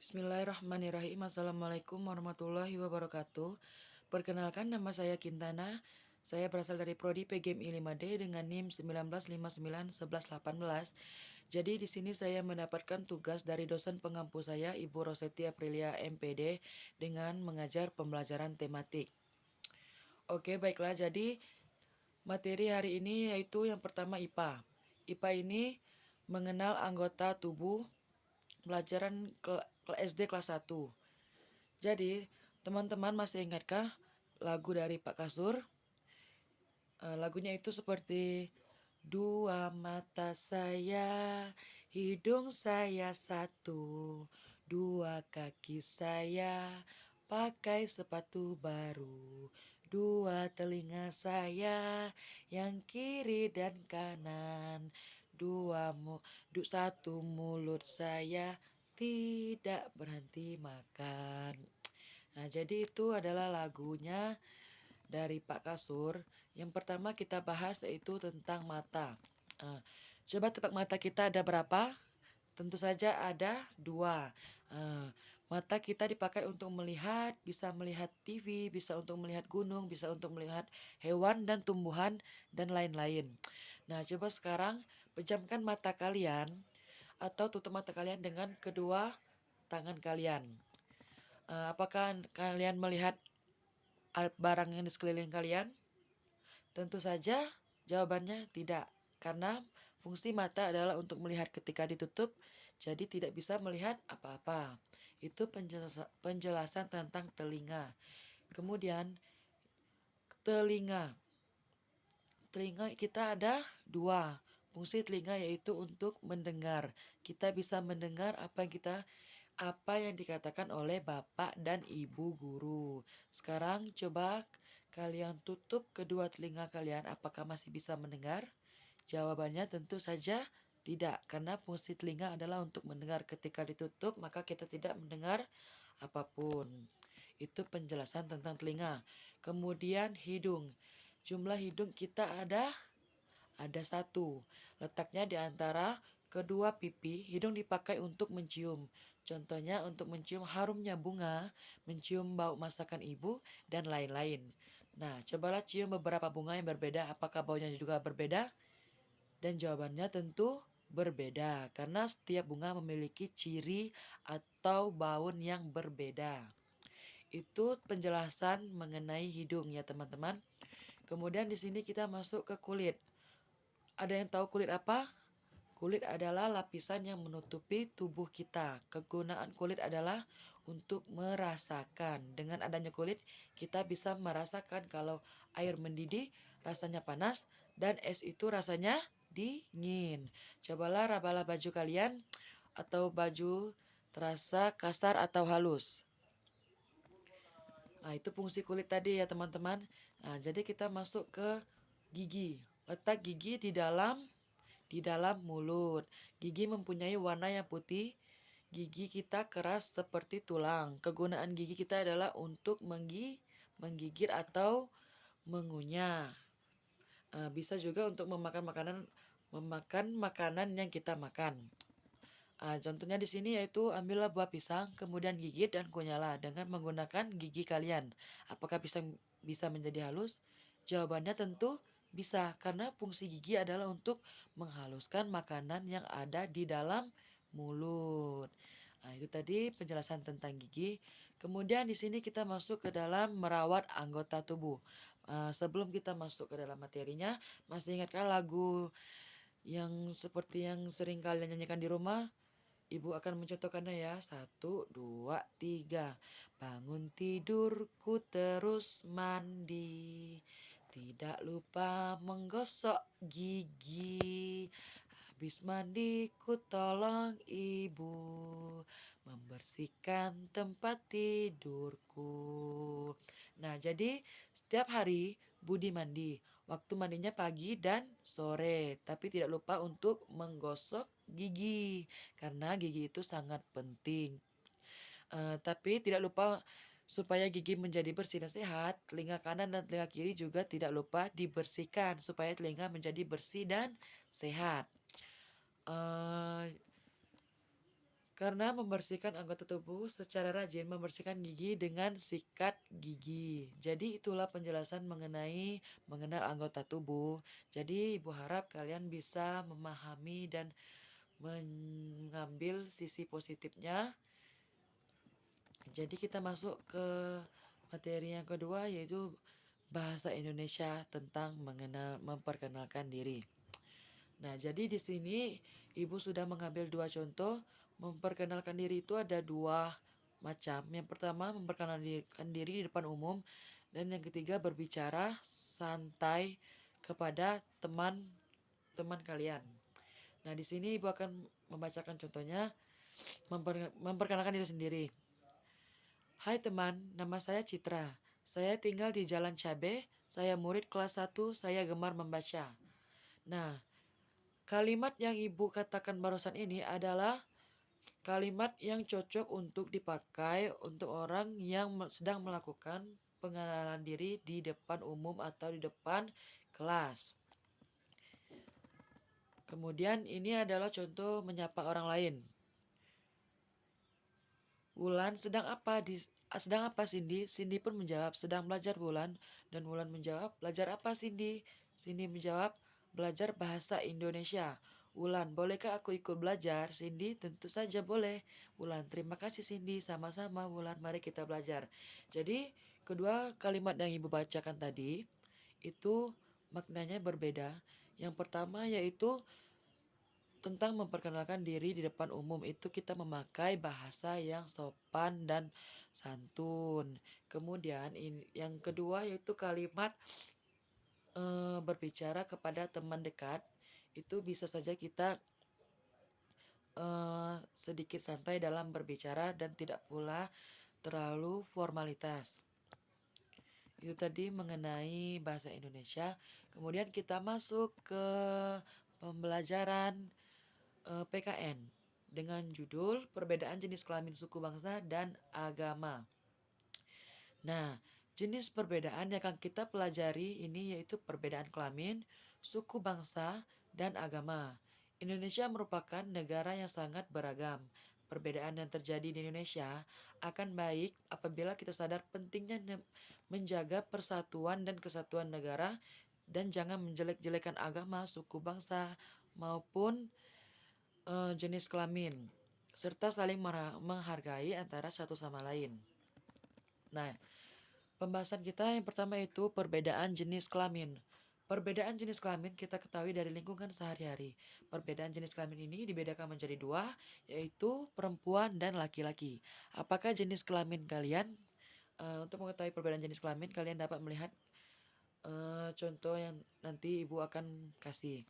Bismillahirrahmanirrahim. Assalamualaikum warahmatullahi wabarakatuh. Perkenalkan, nama saya Kintana. Saya berasal dari Prodi PGMI 5D dengan NIM 19591118. Jadi di sini saya mendapatkan tugas dari dosen pengampu saya, Ibu Roseti Aprilia MPD, dengan mengajar pembelajaran tematik. Oke, baiklah. Jadi materi hari ini yaitu yang pertama IPA. IPA ini mengenal anggota tubuh, pelajaran SD kelas 1. Jadi, teman-teman masih ingatkah lagu dari Pak Kasur? Lagunya itu seperti dua mata saya, hidung saya satu, dua kaki saya pakai sepatu baru, dua telinga saya yang kiri dan kanan, satu mulut saya tidak berhenti makan. Nah, jadi itu adalah lagunya dari Pak Kasur. Yang pertama kita bahas yaitu tentang mata. Coba tebak mata kita ada berapa? Tentu saja ada dua. Mata kita dipakai untuk melihat, bisa melihat TV, bisa untuk melihat gunung, bisa untuk melihat hewan dan tumbuhan, dan lain-lain. Nah, coba sekarang pejamkan mata kalian atau tutup mata kalian dengan kedua tangan kalian. Apakah kalian melihat barang yang di sekeliling kalian? Tentu saja jawabannya tidak, karena fungsi mata adalah untuk melihat ketika ditutup, jadi tidak bisa melihat apa-apa. Itu penjelasan tentang telinga. Kemudian telinga. Telinga kita ada dua. Fungsi telinga yaitu untuk mendengar. Kita bisa mendengar apa yang dikatakan oleh Bapak dan Ibu guru. Sekarang coba kalian tutup kedua telinga kalian, apakah masih bisa mendengar? Jawabannya tentu saja tidak, karena fungsi telinga adalah untuk mendengar. Ketika ditutup, maka kita tidak mendengar apapun. Itu penjelasan tentang telinga. Kemudian hidung. Jumlah hidung kita ada satu. Letaknya di antara kedua pipi. Hidung dipakai untuk mencium. Contohnya untuk mencium harumnya bunga, mencium bau masakan ibu, dan lain-lain. Nah, cobalah cium beberapa bunga yang berbeda. Apakah baunya juga berbeda? Dan jawabannya tentu berbeda, karena setiap bunga memiliki ciri atau bau yang berbeda. Itu penjelasan mengenai hidung ya teman-teman. Kemudian di sini kita masuk ke kulit. Ada yang tahu kulit apa? Kulit adalah lapisan yang menutupi tubuh kita. Kegunaan kulit adalah untuk merasakan. Dengan adanya kulit, kita bisa merasakan kalau air mendidih rasanya panas dan es itu rasanya dingin. Cobalah rabalah baju kalian atau baju terasa kasar atau halus. Nah, itu fungsi kulit tadi ya teman-teman. Nah, jadi kita masuk ke gigi. Letak gigi di dalam mulut. Gigi mempunyai warna yang putih. Gigi kita keras seperti tulang. Kegunaan gigi kita adalah untuk menggigit atau mengunyah. Bisa juga untuk memakan makanan yang kita makan. Contohnya di sini yaitu ambillah buah pisang, kemudian gigit dan kunyahlah dengan menggunakan gigi kalian. Apakah bisa menjadi halus? Jawabannya tentu bisa, karena fungsi gigi adalah untuk menghaluskan makanan yang ada di dalam mulut. Itu tadi penjelasan tentang gigi. Kemudian di sini kita masuk ke dalam merawat anggota tubuh. Sebelum kita masuk ke dalam materinya, masih ingatkah lagu yang seperti yang sering kalian nyanyikan di rumah? Ibu akan mencontohkannya ya. 1, 2, 3. Bangun tidurku terus mandi. Tidak lupa menggosok gigi. Habis mandi ku tolong ibu membersihkan tempat tidurku. Nah, jadi setiap hari Budi mandi. Waktu mandinya pagi dan sore, tapi tidak lupa untuk menggosok gigi, karena gigi itu sangat penting. Tapi tidak lupa supaya gigi menjadi bersih dan sehat, telinga kanan dan telinga kiri juga tidak lupa dibersihkan supaya telinga menjadi bersih dan sehat. Eh, Karena membersihkan anggota tubuh secara rajin membersihkan gigi dengan sikat gigi. Jadi itulah penjelasan mengenal anggota tubuh. Jadi ibu harap kalian bisa memahami dan mengambil sisi positifnya. Jadi kita masuk ke materi yang kedua, yaitu bahasa Indonesia tentang memperkenalkan diri. Nah, jadi di sini ibu sudah mengambil dua contoh. Memperkenalkan diri itu ada dua macam. Yang pertama, memperkenalkan diri di depan umum, dan yang ketiga berbicara santai kepada teman-teman kalian. Nah, di sini ibu akan membacakan contohnya. Memperkenalkan diri sendiri. Hai teman, nama saya Citra. Saya tinggal di Jalan Cabe. Saya murid kelas 1. Saya gemar membaca. Nah, kalimat yang ibu katakan barusan ini adalah kalimat yang cocok untuk dipakai untuk orang yang sedang melakukan pengenalan diri di depan umum atau di depan kelas. Kemudian ini adalah contoh menyapa orang lain. Wulan, sedang apa Cindy? Cindy pun menjawab, sedang belajar Wulan. Dan Wulan menjawab, belajar apa Cindy? Cindy menjawab, belajar bahasa Indonesia. Wulan, bolehkah aku ikut belajar? Cindy, tentu saja boleh. Wulan, terima kasih Cindy, sama-sama Wulan, mari kita belajar. Jadi, kedua kalimat yang ibu bacakan tadi, itu maknanya berbeda. Yang pertama yaitu tentang memperkenalkan diri di depan umum, itu kita memakai bahasa yang sopan dan santun. Kemudian yang kedua yaitu kalimat berbicara kepada teman dekat, itu bisa saja kita sedikit santai dalam berbicara dan tidak pula terlalu formalitas. Itu tadi mengenai bahasa Indonesia. Kemudian kita masuk ke pembelajaran PKN dengan judul Perbedaan Jenis Kelamin Suku Bangsa dan Agama. Nah, jenis perbedaan yang akan kita pelajari ini yaitu perbedaan kelamin, suku bangsa, dan agama. Indonesia merupakan negara yang sangat beragam. Perbedaan yang terjadi di Indonesia akan baik apabila kita sadar pentingnya menjaga persatuan dan kesatuan negara dan jangan menjelek-jelekan agama, suku bangsa, maupun jenis kelamin, serta saling menghargai antara satu sama lain. Nah, pembahasan kita yang pertama itu perbedaan jenis kelamin. Perbedaan jenis kelamin kita ketahui dari lingkungan sehari-hari. Perbedaan jenis kelamin ini dibedakan menjadi dua, yaitu perempuan dan laki-laki. Apakah jenis kelamin kalian? Untuk mengetahui perbedaan jenis kelamin, kalian dapat melihat contoh yang nanti ibu akan kasih.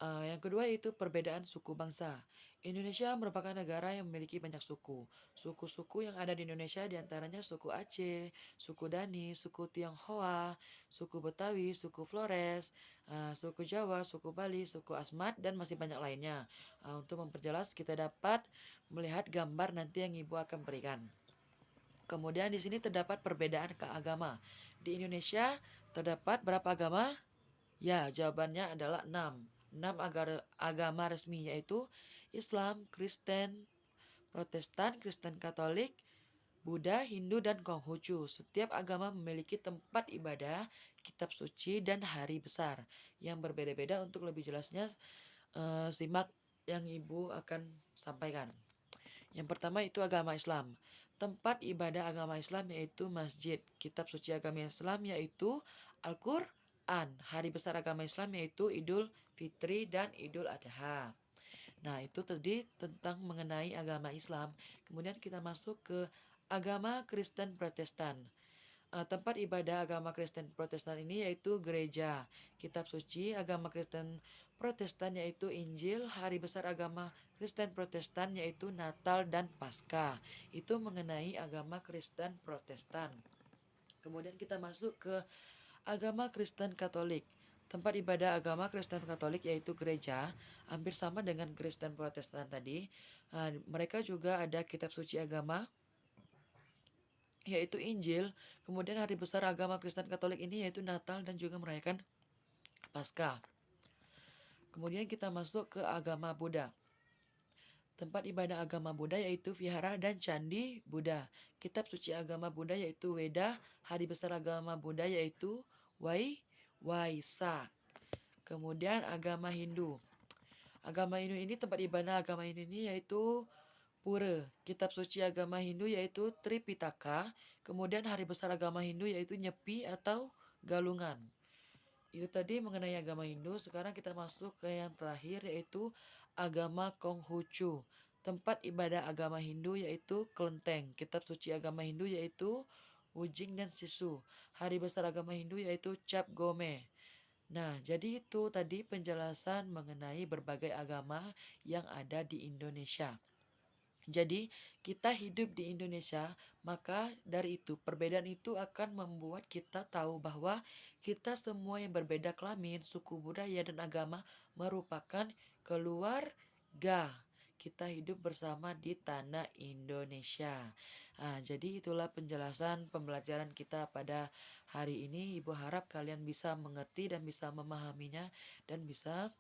Yang kedua yaitu perbedaan suku bangsa. Indonesia merupakan negara yang memiliki banyak suku. Suku-suku yang ada di Indonesia diantaranya suku Aceh, suku Dani, suku Tionghoa, suku Betawi, suku Flores, suku Jawa, suku Bali, suku Asmat, dan masih banyak lainnya. Untuk memperjelas kita dapat melihat gambar nanti yang ibu akan berikan. Kemudian di sini terdapat perbedaan keagama. Di Indonesia terdapat berapa agama? Ya, jawabannya adalah 6. 6 agama resmi yaitu Islam, Kristen, Protestan, Kristen Katolik, Buddha, Hindu, dan Konghucu. Setiap agama memiliki tempat ibadah, kitab suci, dan hari besar yang berbeda-beda. Untuk lebih jelasnya, simak yang ibu akan sampaikan. Yang pertama itu agama Islam. Tempat ibadah agama Islam yaitu masjid. Kitab suci agama Islam yaitu Al-Quran. Hari besar agama Islam yaitu Idul Fitri dan Idul Adha. Nah, itu tadi tentang mengenai agama Islam. Kemudian kita masuk ke agama Kristen Protestan. Tempat ibadah agama Kristen Protestan ini yaitu gereja. Kitab suci agama Kristen Protestan yaitu Injil. Hari besar agama Kristen Protestan yaitu Natal dan Paskah. Itu mengenai agama Kristen Protestan. Kemudian kita masuk ke agama Kristen Katolik. Tempat ibadah agama Kristen Katolik yaitu gereja, hampir sama dengan Kristen Protestan tadi. Mereka juga ada kitab suci agama yaitu Injil. Kemudian hari besar agama Kristen Katolik ini yaitu Natal dan juga merayakan Paskah. Kemudian kita masuk ke agama Buddha. Tempat ibadah agama Buddha yaitu vihara dan candi Buddha. Kitab suci agama Buddha yaitu Weda. Hari besar agama Buddha yaitu Waisak. Kemudian agama Hindu. Agama Hindu ini, tempat ibadah agama Hindu ini yaitu Pura. Kitab suci agama Hindu yaitu Tripitaka. Kemudian hari besar agama Hindu yaitu Nyepi atau Galungan. Itu tadi mengenai agama Hindu. Sekarang kita masuk ke yang terakhir yaitu agama Konghucu. Tempat ibadah agama Hindu yaitu Kelenteng. Kitab suci agama Hindu yaitu Wujing dan Sisu. Hari besar agama Hindu yaitu Cap Gome. Nah, jadi itu tadi penjelasan mengenai berbagai agama yang ada di Indonesia. Jadi, kita hidup di Indonesia, maka dari itu perbedaan itu akan membuat kita tahu bahwa kita semua yang berbeda kelamin, suku, budaya, dan agama merupakan keluarga. Kita hidup bersama di tanah Indonesia. Nah, jadi itulah penjelasan pembelajaran kita pada hari ini. Ibu harap kalian bisa mengerti dan bisa memahaminya dan bisa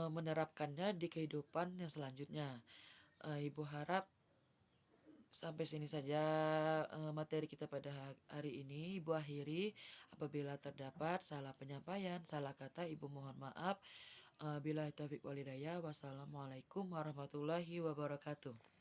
menerapkannya di kehidupan yang selanjutnya. Ibu harap sampai sini saja materi kita pada hari ini. Ibu akhiri, apabila terdapat salah penyampaian, salah kata, Ibu mohon maaf. Billahi taufiq walhidayah. Wassalamualaikum warahmatullahi wabarakatuh.